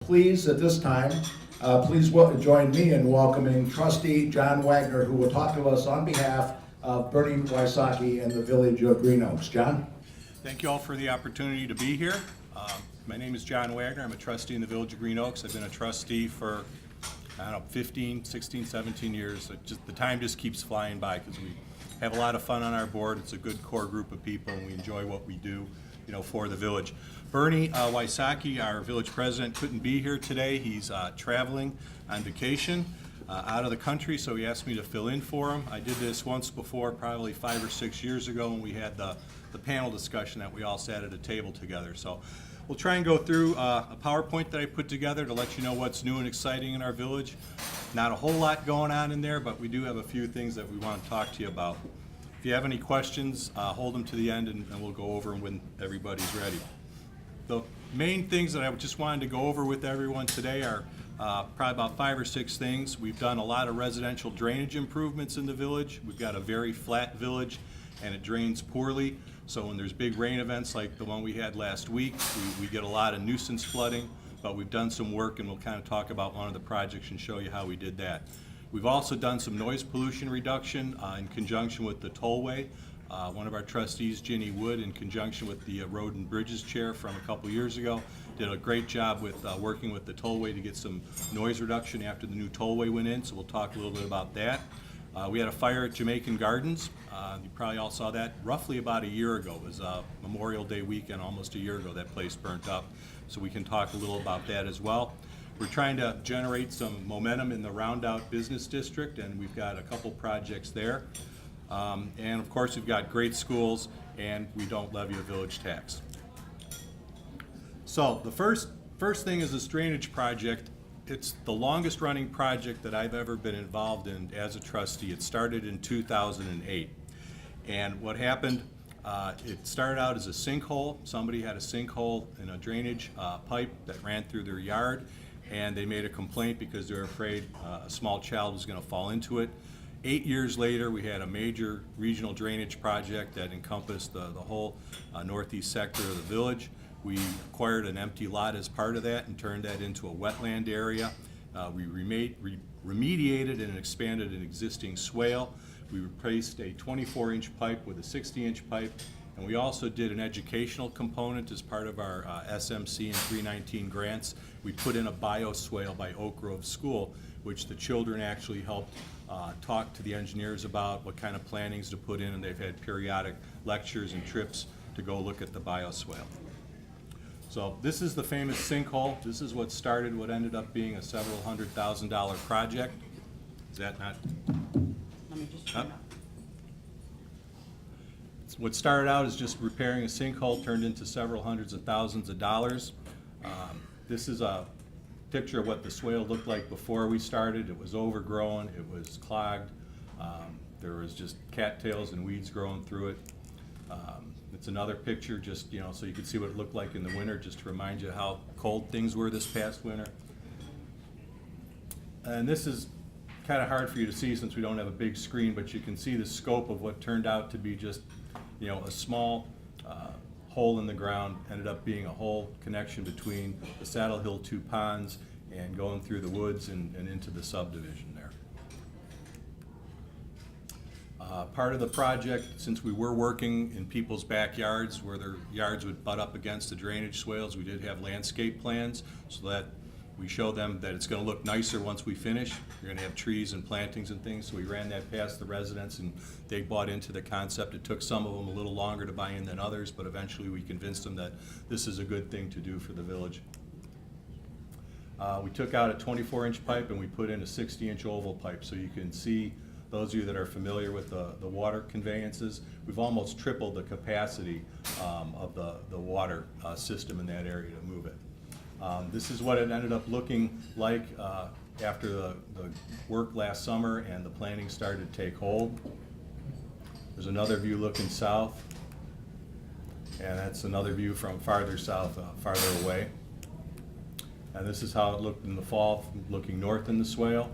Please, at this time, join me in welcoming Trustee John Wagener, who will talk to us on behalf of Bernie Wysocki and the Village of Green Oaks. John? Thank you all for the opportunity to be here. My name is John Wagener. I'm a trustee in the Village of Green Oaks. I've been a trustee for, 15, 16, 17 years. The time just keeps flying by because we have a lot of fun on our board. It's a good core group of people, and we enjoy what we do, for the village. Bernie Wysocki, our village president, couldn't be here today. He's traveling on vacation out of the country, so he asked me to fill in for him. I did this once before, probably 5 or 6 years ago, when we had the panel discussion that we all sat at a table together. So we'll try and go through a PowerPoint that I put together to let you know what's new and exciting in our village. Not a whole lot going on in there, but we do have a few things that we want to talk to you about. If you have any questions, hold them to the end and we'll go over them when everybody's ready. The main things that I just wanted to go over with everyone today are probably about 5 or 6 things. We've done a lot of residential drainage improvements in the village. We've got a very flat village and it drains poorly. So when there's big rain events like the one we had last week, we get a lot of nuisance flooding, but we've done some work and we'll kind of talk about one of the projects and show you how we did that. We've also done some noise pollution reduction in conjunction with the tollway. One of our trustees, Ginny Wood, in conjunction with the Road and Bridges chair from a couple years ago, did a great job with working with the tollway to get some noise reduction after the new tollway went in, so we'll talk a little bit about that. We had a fire at Jamaican Gardens. You probably all saw that roughly about a year ago. It was Memorial Day weekend, almost a year ago, that place burnt up. So we can talk a little about that as well. We're trying to generate some momentum in the Roundout Business District, and we've got a couple projects there. And of course, we've got great schools, and we don't levy a village tax. So the first thing is this drainage project. It's the longest running project that I've ever been involved in as a trustee. It started in 2008. And what happened, it started out as a sinkhole. Somebody had a sinkhole in a drainage pipe that ran through their yard, and they made a complaint because they were afraid a small child was going to fall into it. 8 years later, we had a major regional drainage project that encompassed the whole northeast sector of the village. We acquired an empty lot as part of that and turned that into a wetland area. We remediated and expanded an existing swale. We replaced a 24-inch pipe with a 60-inch pipe, and we also did an educational component as part of our SMC and 319 grants. We put in a bioswale by Oak Grove School, which the children actually helped talk to the engineers about what kind of plantings to put in, and they've had periodic lectures and trips to go look at the bioswale. So this is the famous sinkhole. This is what started what ended up being a several $100,000 project. Is that not? Let me just turn it up. What started out as just repairing a sinkhole turned into several hundreds of thousands of dollars. This is a picture of what the swale looked like before we started. It was overgrown, it was clogged, there was just cattails and weeds growing through it. It's another picture just, so you could see what it looked like in the winter, just to remind you how cold things were this past winter. And this is kind of hard for you to see since we don't have a big screen, but you can see the scope of what turned out to be just, a small hole in the ground, ended up being a whole connection between the Saddle Hill 2 ponds and going through the woods and into the subdivision there. Part of the project, since we were working in people's backyards where their yards would butt up against the drainage swales, we did have landscape plans so that we show them that it's going to look nicer once we finish. You're going to have trees and plantings and things, so we ran that past the residents and they bought into the concept. It took some of them a little longer to buy in than others, but eventually we convinced them that this is a good thing to do for the village. We took out a 24-inch pipe and we put in a 60-inch oval pipe, so you can see, those of you that are familiar with the water conveyances, we've almost tripled the capacity of the water system in that area to move it. This is what it ended up looking like after the work last summer and the planning started to take hold. There's another view looking south, and that's another view from farther south, farther away. And this is how it looked in the fall, looking north in the swale.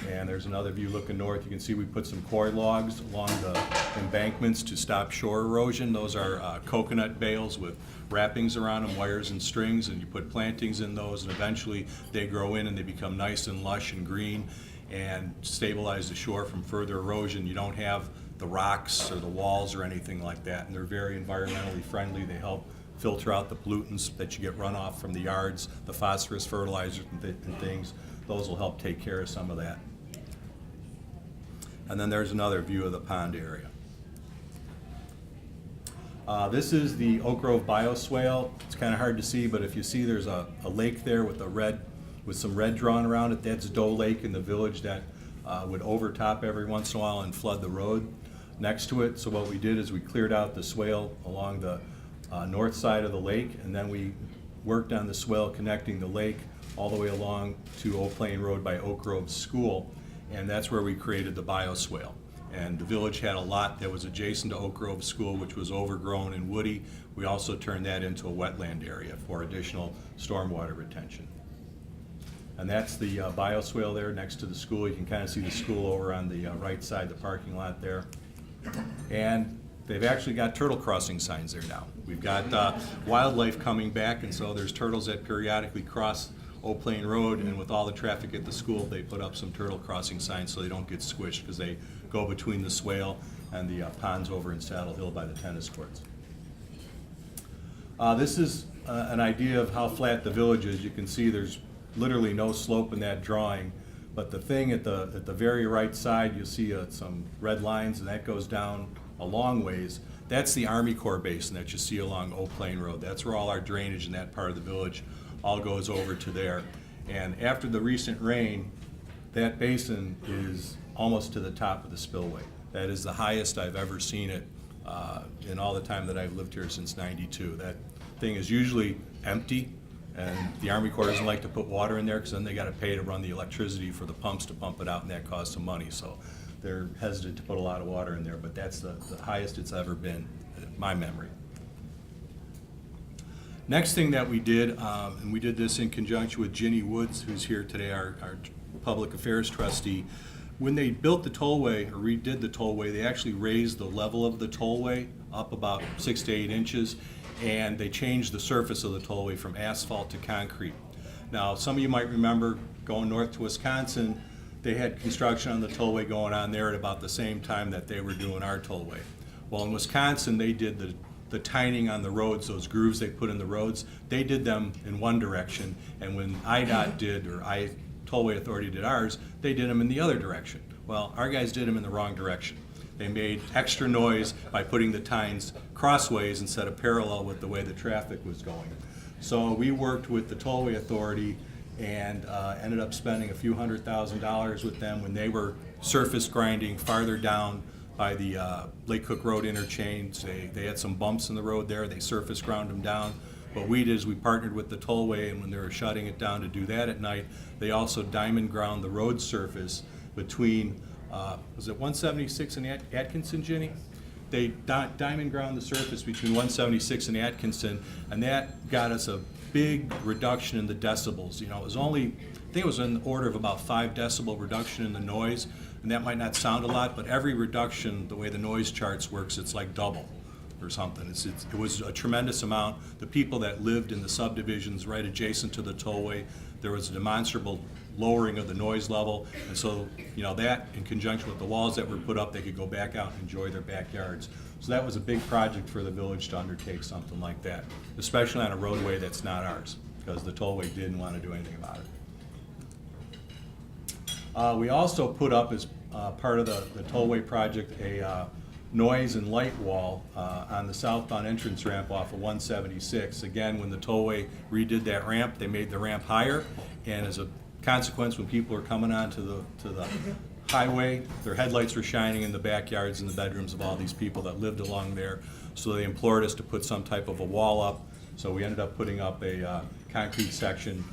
And there's another view looking north. You can see we put some koi logs along the embankments to stop shore erosion. Those are coconut bales with wrappings around them, wires and strings, and you put plantings in those, and eventually they grow in and they become nice and lush and green and stabilize the shore from further erosion. You don't have the rocks or the walls or anything like that, and they're very environmentally friendly. They help filter out the pollutants that you get runoff from the yards, the phosphorus fertilizers and things. Those will help take care of some of that. And then there's another view of the pond area. This is the Oak Grove bioswale. It's kind of hard to see, but if you see there's a lake there with some red drawn around it. That's Doe Lake in the village that would overtop every once in a while and flood the road next to it. So what we did is we cleared out the swale along the north side of the lake, and then we worked on the swale connecting the lake all the way along to Old Plain Road by Oak Grove School, and that's where we created the bioswale. And the village had a lot that was adjacent to Oak Grove School, which was overgrown and woody. We also turned that into a wetland area for additional stormwater retention. And that's the bioswale there next to the school. You can kind of see the school over on the right side, the parking lot there. And they've actually got turtle crossing signs there now. We've got wildlife coming back, and so there's turtles that periodically cross Old Plain Road, and with all the traffic at the school, they put up some turtle crossing signs so they don't get squished, because they go between the swale and the ponds over in Saddle Hill by the tennis courts. This is an idea of how flat the village is. You can see there's literally no slope in that drawing, but the thing at the very right side, you'll see some red lines, and that goes down a long ways. That's the Army Corps basin that you see along Old Plain Road. That's where all our drainage in that part of the village all goes over to there. And after the recent rain, that basin is almost to the top of the spillway. That is the highest I've ever seen it in all the time that I've lived here since '92. That thing is usually empty, and the Army Corps doesn't like to put water in there because then they got to pay to run the electricity for the pumps to pump it out, and that costs some money. So they're hesitant to put a lot of water in there, but that's the highest it's ever been in my memory. Next thing that we did, and we did this in conjunction with Ginny Woods, who's here today, our public affairs trustee. When they built the tollway, or redid the tollway, they actually raised the level of the tollway up about 6 to 8 inches, and they changed the surface of the tollway from asphalt to concrete. Now, some of you might remember going north to Wisconsin, they had construction on the tollway going on there at about the same time that they were doing our tollway. Well, in Wisconsin, they did the tining on the roads, those grooves they put in the roads, they did them in one direction, and when IDOT did, or Tollway Authority did ours, they did them in the other direction. Well, our guys did them in the wrong direction. They made extra noise by putting the tines crossways instead of parallel with the way the traffic was going. So we worked with the Tollway Authority and ended up spending a few $100,000 with them when they were surface grinding farther down by the Lake Cook Road interchange. They had some bumps in the road there. They surface ground them down. What we did is we partnered with the tollway, and when they were shutting it down to do that at night, they also diamond ground the road surface between, was it 176 and Atkinson, Ginny? They diamond ground the surface between 176 and Atkinson, and that got us a big reduction in the decibels. You know, it was only, I think it was in the order of about 5 decibel reduction in the noise, and that might not sound a lot, but every reduction, the way the noise charts works, it's like double or something. It was a tremendous amount. The people that lived in the subdivisions right adjacent to the tollway, there was a demonstrable lowering of the noise level, and so, you know, that in conjunction with the walls that were put up, they could go back out and enjoy their backyards. So that was a big project for the village to undertake something like that, especially on a roadway that's not ours, because the tollway didn't want to do anything about it. We also put up, as part of the tollway project, a noise and light wall on the southbound entrance ramp off of 176. Again, when the tollway redid that ramp, they made the ramp higher, and as a consequence, when people were coming on to the highway, their headlights were shining in the backyards and the bedrooms of all these people that lived along there. So they implored us to put some type of a wall up. So we ended up putting up a concrete section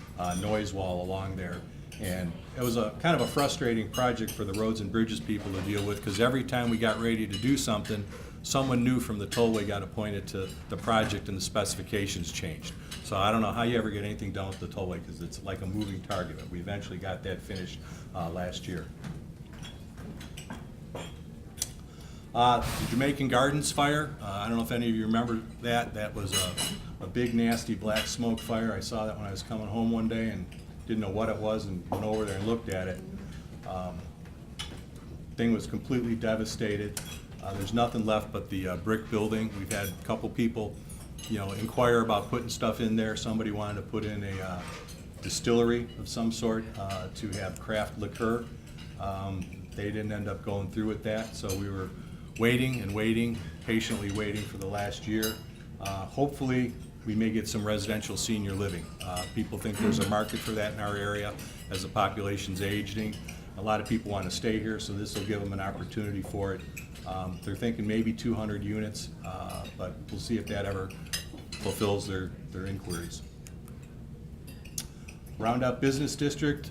noise wall along there. And it was a kind of a frustrating project for the roads and bridges people to deal with, because every time we got ready to do something, someone new from the tollway got appointed to the project and the specifications changed. So I don't know how you ever get anything done with the tollway, because it's like a moving target. But we eventually got that finished last year. The Jamaican Gardens fire, I don't know if any of you remember that. That was a big, nasty black smoke fire. I saw that when I was coming home one day and didn't know what it was, and went over there and looked at it. Thing was completely devastated. There's nothing left but the brick building. We've had a couple people, inquire about putting stuff in there. Somebody wanted to put in a distillery of some sort to have craft liqueur. They didn't end up going through with that, so we were waiting and waiting, patiently waiting for the last year. Hopefully, we may get some residential senior living. People think there's a market for that in our area as the population's aging. A lot of people want to stay here, so this will give them an opportunity for it. They're thinking maybe 200 units, but we'll see if that ever fulfills their inquiries. Roundup Business District,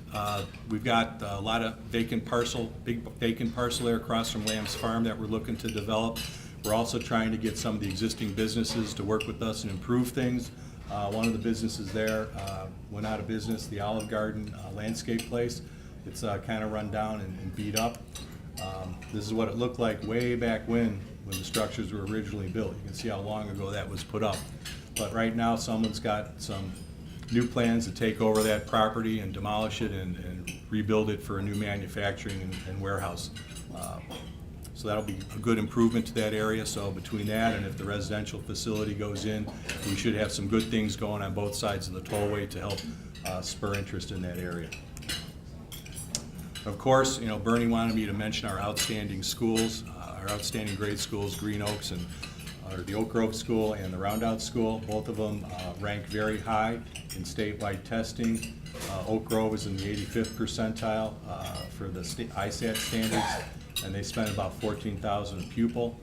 we've got a lot of vacant parcel, big vacant parcel there across from Lamb's Farm that we're looking to develop. We're also trying to get some of the existing businesses to work with us and improve things. One of the businesses there went out of business, the Olive Garden Landscape Place. It's kind of run down and beat up. This is what it looked like way back when the structures were originally built. You can see how long ago that was put up. But right now, someone's got some new plans to take over that property and demolish it and rebuild it for a new manufacturing and warehouse. So that'll be a good improvement to that area. So between that and if the residential facility goes in, we should have some good things going on both sides of the tollway to help spur interest in that area. Of course, Bernie wanted me to mention our outstanding schools, our outstanding grade schools, Green Oaks or the Oak Grove School and the Roundout School. Both of them rank very high in statewide testing. Oak Grove is in the 85th percentile for the ISAT standards, and they spend about $14,000 a pupil.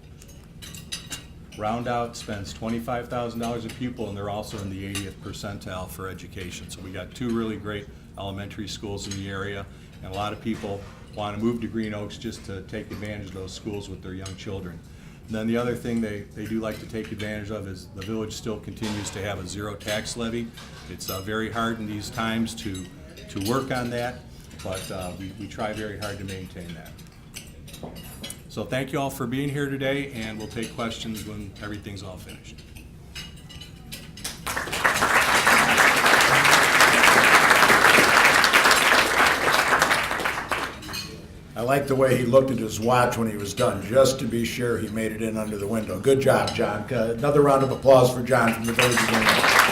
Roundout spends $25,000 a pupil, and they're also in the 80th percentile for education. So we got two really great elementary schools in the area, and a lot of people want to move to Green Oaks just to take advantage of those schools with their young children. And then the other thing they do like to take advantage of is the village still continues to have a zero tax levy. It's very hard in these times to work on that, but we try very hard to maintain that. So thank you all for being here today, and we'll take questions when everything's all finished. I like the way he looked at his watch when he was done, just to be sure he made it in under the window. Good job, John. Another round of applause for John from the Village of Green Oaks.